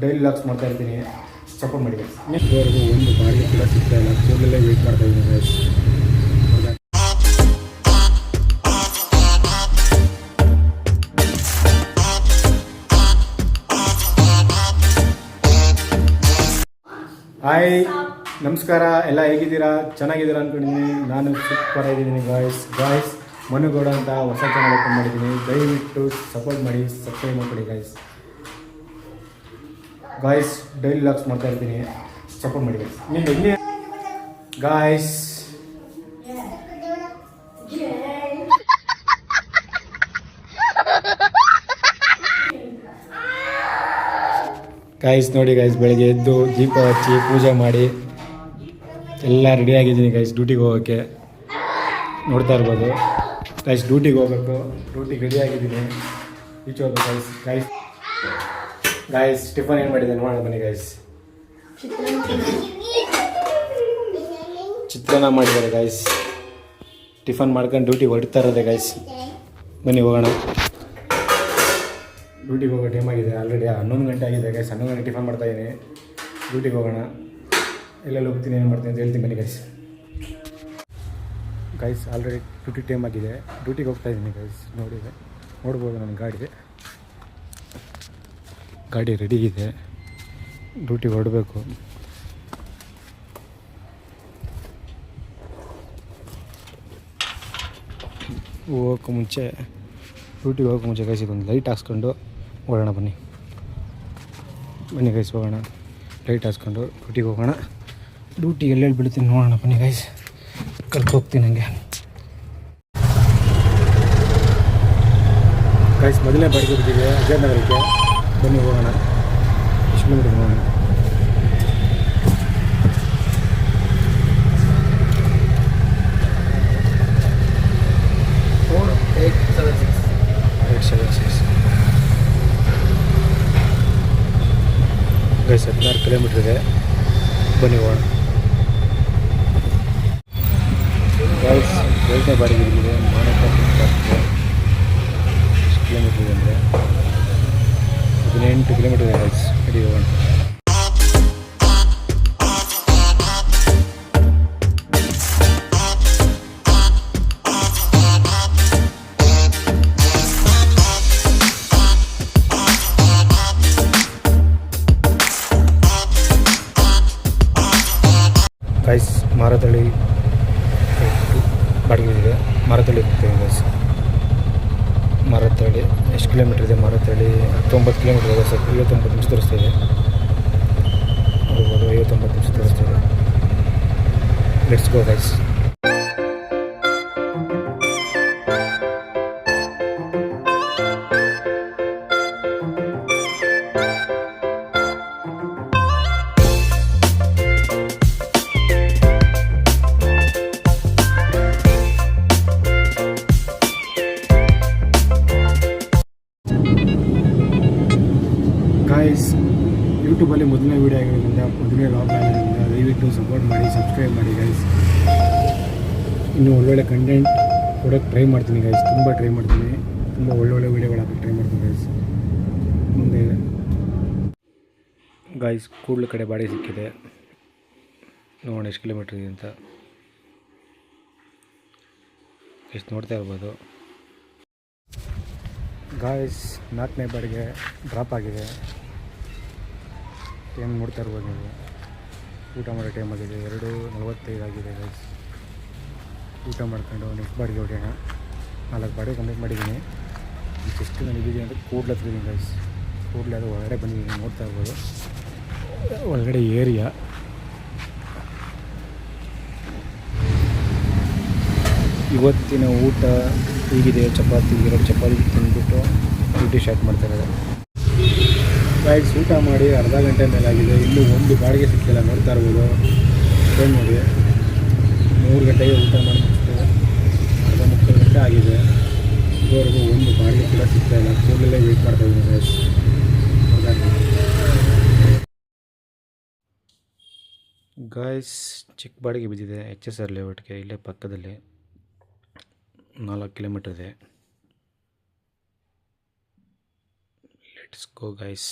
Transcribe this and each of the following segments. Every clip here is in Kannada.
ಡೈಲಿ ಲಾಕ್ಸ್ ಮಾಡ್ತಾ ಇರ್ತೀನಿ, ಸಪೋರ್ಟ್ ಮಾಡಿ ಗೈಸ್. ಇದುವರೆಗೂ ಒಂದು ಬಾಡಿಗೆ ಕೂಡ ಸಿಗ್ತಾ ಇಲ್ಲ, ಕೂಡಲೇ ವೆಯ್ಟ್ ಮಾಡ್ತಾ ಇದ್ದೀನಿ ಗೈಸ್. ಹಾಯ್, ನಮಸ್ಕಾರ. ಎಲ್ಲ ಹೇಗಿದ್ದೀರಾ? ಚೆನ್ನಾಗಿದ್ದೀರಾ ಅಂದ್ಕೊಂಡಿದ್ದೀನಿ. ನಾನು ಸೂಪರ್ ಆಗಿದ್ದೀನಿ ಗಾಯ್ಸ್. ಮನುಗೌಡ ಅಂತ ಹೊಸ ಚಾನಲ್ ಓಪನ್ ಮಾಡಿದ್ದೀನಿ. ದಯವಿಟ್ಟು ಸಪೋರ್ಟ್ ಮಾಡಿ, ಸಬ್ಸ್ಕ್ರೈಬ್ ಮಾಡ್ಕೊಡಿ ಗಾಯ್ಸ್. ಡೈಲಿ ಲಾಕ್ಸ್ ಮಾಡ್ತಾ ಇರ್ತೀನಿ, ಸಪೋರ್ಟ್ ಮಾಡಿ ಗೈಸ್. ನೀವು ಹೆಂಗೆ ಗಾಯ್ಸ್? ಗಾಯ್ಸ್ ನೋಡಿ ಗಾಯ್ಸ್, ಬೆಳಗ್ಗೆ ಎದ್ದು ದೀಪ ಹಚ್ಚಿ ಪೂಜೆ ಮಾಡಿ ಎಲ್ಲ ರೆಡಿಯಾಗಿದ್ದೀನಿ ಗಾಯ್ಸ್ ಡ್ಯೂಟಿಗೆ ಹೋಗೋಕ್ಕೆ. ನೋಡ್ತಾ ಇರ್ಬೋದು ಗಾಯ್ಸ್, ಡ್ಯೂಟಿಗೆ ಹೋಗ್ಬೇಕು. ಡ್ಯೂಟಿಗೆ ರೆಡಿಯಾಗಿದ್ದೀನಿ, ಈಚೆ ಹೋಗ್ಬೇಕು ಗಾಯ್ಸ್. ಟಿಫನ್ ಏನು ಮಾಡಿದೆ ನೋಡೋಣ ಬನ್ನಿ ಗಾಯ್ಸ್. ಚಿತ್ರಾನ್ನ ಮಾಡಿದ್ದಾರೆ ಗಾಯ್ಸ್. ಟಿಫನ್ ಮಾಡ್ಕೊಂಡು ಡ್ಯೂಟಿಗೆ ಹೊರಡ್ತಾ ಇರೋದೆ ಗಾಯ್ಸ್. ಬನ್ನಿ ಹೋಗೋಣ. ಡ್ಯೂಟಿಗೆ ಹೋಗೋ ಟೈಮ್ ಆಗಿದೆ, ಆಲ್ರೆಡಿ 11 ಗಂಟೆ ಆಗಿದೆ ಗೈಸ್. 11 ಗಂಟೆ ಟಿಫನ್ ಮಾಡ್ತಾಯಿದ್ದೀನಿ. ಡ್ಯೂಟಿಗೆ ಹೋಗೋಣ. ಎಲ್ಲೆಲ್ಲಿ ಹೋಗ್ತೀನಿ, ಏನು ಮಾಡ್ತೀನಿ ಅಂತ ಹೇಳ್ತೀನಿ ಬನ್ನಿ ಗೈಸ್. ಆಲ್ರೆಡಿ ಡ್ಯೂಟಿ ಟೈಮ್ ಆಗಿದೆ, ಡ್ಯೂಟಿಗೆ ಹೋಗ್ತಾಯಿದ್ದೀನಿ ಗೈಸ್. ನೋಡ್ಬೋದು ನನ್ನ ಗಾಡಿ ರೆಡಿ ಇದೆ, ಡ್ಯೂಟಿಗೆ ಹೊರಡಬೇಕು. ಡ್ಯೂಟಿಗೆ ಹೋಗೋಕೆ ಮುಂಚೆ ಗೈಸ್ ಇದೊಂದು ಲೈಟ್ ಹಾಕ್ಸ್ಕೊಂಡು ಓಡೋಣ ಬನ್ನಿ ಗೈಸ್. ಹೋಗೋಣ, ಲೈಟ್ ಹಾಕ್ಸ್ಕೊಂಡು ಡ್ಯೂಟಿಗೆ ಹೋಗೋಣ. ಡ್ಯೂಟಿ ಎಲ್ಲೆಲ್ಲಿ ಬಿಡ್ತೀನಿ ನೋಡೋಣ ಬನ್ನಿ ಗೈಸ್. ಹೋಗ್ತೀನಿ ಹಂಗೆ ಗೈಸ್. ಮೊದಲನೇ ಬಾಡಿಗೆ ಬಿಟ್ಟಿದೆ ಅಜಯನಗರಕ್ಕೆ. ಬನ್ನಿ ಹೋಗೋಣ, ಎಷ್ಟು ಕಿಲೋಮೀಟರ್ ನೋಡೋಣ. ಗೈಸ್ 16 ಕಿಲೋಮೀಟರ್ ಇದೆ, ಬನ್ನಿ ಹೋಗೋಣ ಗೈಸ್. 2ನೇ ಬಾಡಿಗೆ ಇದೆ ಎಷ್ಟು ಕಿಲೋಮೀಟರ್ ಇದೆ ಅಂದರೆ 18 ಕಿಲೋಮೀಟರ್ ಇದೆ ಗೈಸ್. ರೆಡಿ ಹೋಗೋಣ. ಗೈಸ್ ಮಾರತಳ್ಳಿ ಬಾಡಿಗೆ ಇದೆ, ಮಾರತಳ್ಳಿ ಹೋಗ್ತೀವಿ ಗೈಸ್. ಮಾರತಳ್ಳಿ ಎಷ್ಟು ಕಿಲೋಮೀಟರ್ ಇದೆ? ಮಾರತಳ್ಳಿ 19 ಕಿಲೋಮೀಟರ್ ಇದೆ ಸರ್. 59 ನಿಮಿಷ ತೋರಿಸ್ತಾ ಇದೆ, ನೋಡ್ಬೋದು. 59 ನಿಮಿಷ ತೋರಿಸ್ತಾ ಇದೆ. Let's go guys. ಗಾಯ್ಸ್, ಯೂಟ್ಯೂಬಲ್ಲಿ ಮೊದಲನೇ ವೀಡಿಯೋ ಆಗಿರೋದ್ರಿಂದ, ಮೊದಲನೇ ಲಾಗ್ ಆಗಿರೋದ್ರಿಂದ ದಯವಿಟ್ಟು ಸಪೋರ್ಟ್ ಮಾಡಿ, ಸಬ್ಸ್ಕ್ರೈಬ್ ಮಾಡಿ ಗೈಸ್. ಇನ್ನೂ ಒಳ್ಳೊಳ್ಳೆ ಕಂಟೆಂಟ್ ಕೊಡೋಕ್ಕೆ ಟ್ರೈ ಮಾಡ್ತೀನಿ ಗೈಸ್. ತುಂಬ ಟ್ರೈ ಮಾಡ್ತೀನಿ, ತುಂಬ ಒಳ್ಳೊಳ್ಳೆ ವೀಡಿಯೋಗಳು ಹಾಕಿ ಟ್ರೈ ಮಾಡ್ತೀನಿ ಗೈಸ್. ಮುಂದೆ ಗಾಯ್ಸ್ ಕೂಡಲ ಕಡೆ ಬಾಡಿಗೆ ಸಿಕ್ಕಿದೆ, ನೋಡೋಣ ಎಷ್ಟು ಕಿಲೋಮೀಟ್ರ್ ಇದೆ ಅಂತ. ಎಷ್ಟು ನೋಡ್ತಾ ಇರ್ಬೋದು ಗಾಯ್ಸ್. 4ನೇ ಬಾಡಿಗೆ ಡ್ರಾಪ್ ಆಗಿದೆ, ಟೈಮ್ ನೋಡ್ತಾ ಇರ್ಬೋದು ನೀವು. ಊಟ ಮಾಡೋ ಟೈಮ್ ಆಗಿದೆ, 2:45 ಆಗಿದೆ ಗೈಸ್. ಊಟ ಮಾಡ್ಕೊಂಡು ನೆಕ್ಸ್ಟ್ ಬಾಡಿಗೆ ಹೊಡೆಯೋಣ. 4 ಬಾಡಿಗೆ ಕಂಪ್ಲೀಟ್ ಮಾಡಿದ್ದೀನಿ. ಎಷ್ಟು ನನಗಿದ್ದೀನಿ ಅಂದರೆ ಕೂಡಲ ಹತ್ತಿದ್ದೀನಿ ಗೈಸ್. ಕೂಡಲೇ ಅದು ಹೊರಗಡೆ ಬಂದಿದ್ದೀನಿ, ನೋಡ್ತಾ ಇರ್ಬೋದು. ಒಳಗಡೆ ಏರಿಯಾ ಇವತ್ತಿನ ಊಟ ಹೀಗಿದೆ. ಚಪಾತಿ 2 ಚಪಾತಿ ತಿಂದ್ಬಿಟ್ಟು ಡ್ಯೂಟಿ ಸ್ಟಾರ್ಟ್ ಮಾಡ್ತಾರೆ ಗೈಸ್. ಊಟ ಮಾಡಿ ಅರ್ಧ ಗಂಟೆ ಮೇಲಾಗಿದೆ, ಇನ್ನೂ ಒಂದು ಬಾಡಿಗೆ ಸಿಕ್ಕಿಲ್ಲ, ನೋಡ್ತಾ ಇರ್ಬೋದು. ಟೈಮ್ ನೋಡಿ 3 ಗಂಟೆಗೆ ಊಟ ಮಾಡಿ ಮುಗಿಸ್ತೇವೆ, ಅರ್ಧ 3 ಗಂಟೆ ಆಗಿದೆ. ಇದುವರೆಗೂ ಒಂದು ಬಾಡಿಗೆ ಕೂಡ ಸಿಗ್ತಾಯಿಲ್ಲ, ಕೂಡಲೇ ವೆಯ್ಟ್ ಮಾಡ್ತಾಯಿದ್ದೀನಿ ಗೈಸ್. ಗಾಯ್ಸ್ ಚಿಕ್ಕ ಬಾಡಿಗೆ ಬಿದ್ದಿದೆ HSR ಲೇಔಟ್ಗೆ, ಇಲ್ಲೇ ಪಕ್ಕದಲ್ಲಿ 4 ಕಿಲೋಮೀಟರ್ ಇದೆ. Let's go guys.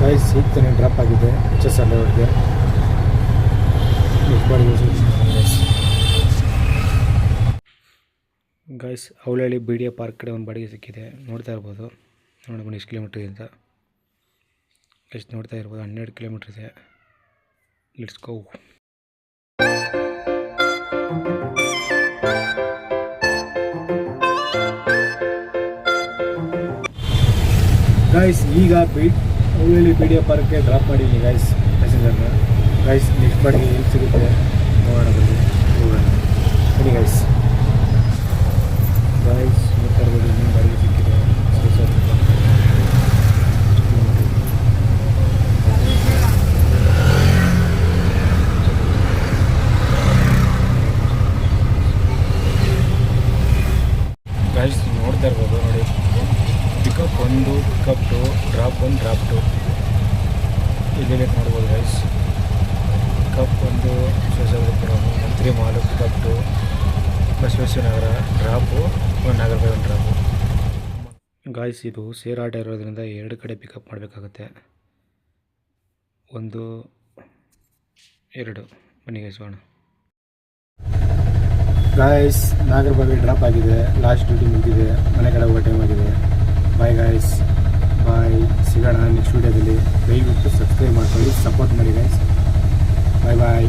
ಗೈಸ್ ಈಗ ತಾನೇ ಡ್ರಾಪ್ ಆಗಿದೆ HS ಲೇಔಟ್ಗೆ. Guys Avalahalli BDA park ಕಡೆ ಒಂದು ಬಾಡಿಗೆ ಸಿಕ್ಕಿದೆ, ನೋಡ್ತಾ ಇರ್ಬೋದು. ನೋಡ್ಕೊಂಡು ಎಷ್ಟು ಕಿಲೋಮೀಟ್ರ್ ಇದೆ ಅಂತ. ಎಷ್ಟು ನೋಡ್ತಾ ಇರ್ಬೋದು, 12 ಕಿಲೋಮೀಟ್ರ್ ಇದೆ. Let's go. ಗೈಸ್ ಈಗ ಅವಳಹಳ್ಳಿ BDA ಪಾರ್ಕ್ಗೆ ಡ್ರಾಪ್ ಮಾಡಿದ್ದೀನಿ ಗೈಸ್ ಪ್ಯಾಸೆಂಜರ್ನ. ಗೈಸ್ ನೆಕ್ಸ್ಟ್ ಬಾಡಿಗೆ ಎಲ್ಲಿ ಸಿಗುತ್ತೆ ನೋಡೋಣ, ಬನ್ನಿ ಹೋಗೋಣ ಬನ್ನಿ ಗೈಸ್. ಗೈಸ್ ನೋಡ್ತಾ ಇರ್ಬೋದು, ಇನ್ನೊಂದು ಬಾಡಿಗೆ ಸಿಕ್ಕಿದೆ. ಗೈಸ್ ನೋಡ್ತಾ ಇರ್ಬೋದು ನೋಡಿ, ಪಿಕಪ್ 1, ಪಿಕಪ್ 2, ಡ್ರಾಪ್ 1, ಡ್ರಾಪ್ 2 ಇಲ್ಲಿ ನೋಡ್ಬೋದು guys. Pickup 1 Shivasagarapuram, Mantri mall, pickup 2 Basaveshwaranagar, drop Nagarbhavi drop. Guys ಇದು ಸೇರ್ ಆಟ ಇರೋದ್ರಿಂದ 2 ಕಡೆ ಪಿಕಪ್ ಮಾಡಬೇಕಾಗುತ್ತೆ. 1, 2 ಬನ್ನಿ ಗೈಸ್ ಹೋಗೋಣ. ಗಾಯ್ಸ್ ನಾಗರಬಾವಿ ಡ್ರಾಪ್ ಆಗಿದೆ, ಲಾಸ್ಟ್ ಡ್ಯೂಟಿ ಮುಗಿದಿದೆ, ಮನೆ ಕಡೆ ಹೋಗೋ ಟೈಮ್ ಆಗಿದೆ. ಬಾಯ್ ಗಾಯ್ಸ್, ಬಾಯ್, ಸಿಗೋಣ ನೆಕ್ಸ್ಟ್ ವೀಡಿಯೋದಲ್ಲಿ. ದಯವಿಟ್ಟು ಸಬ್ಸ್ಕ್ರೈಬ್ ಮಾಡ್ಕೊಳ್ಳಿ, ಸಪೋರ್ಟ್ ಮಾಡಿ ಗಾಯ್ಸ್. ಬಾಯ್ ಬಾಯ್.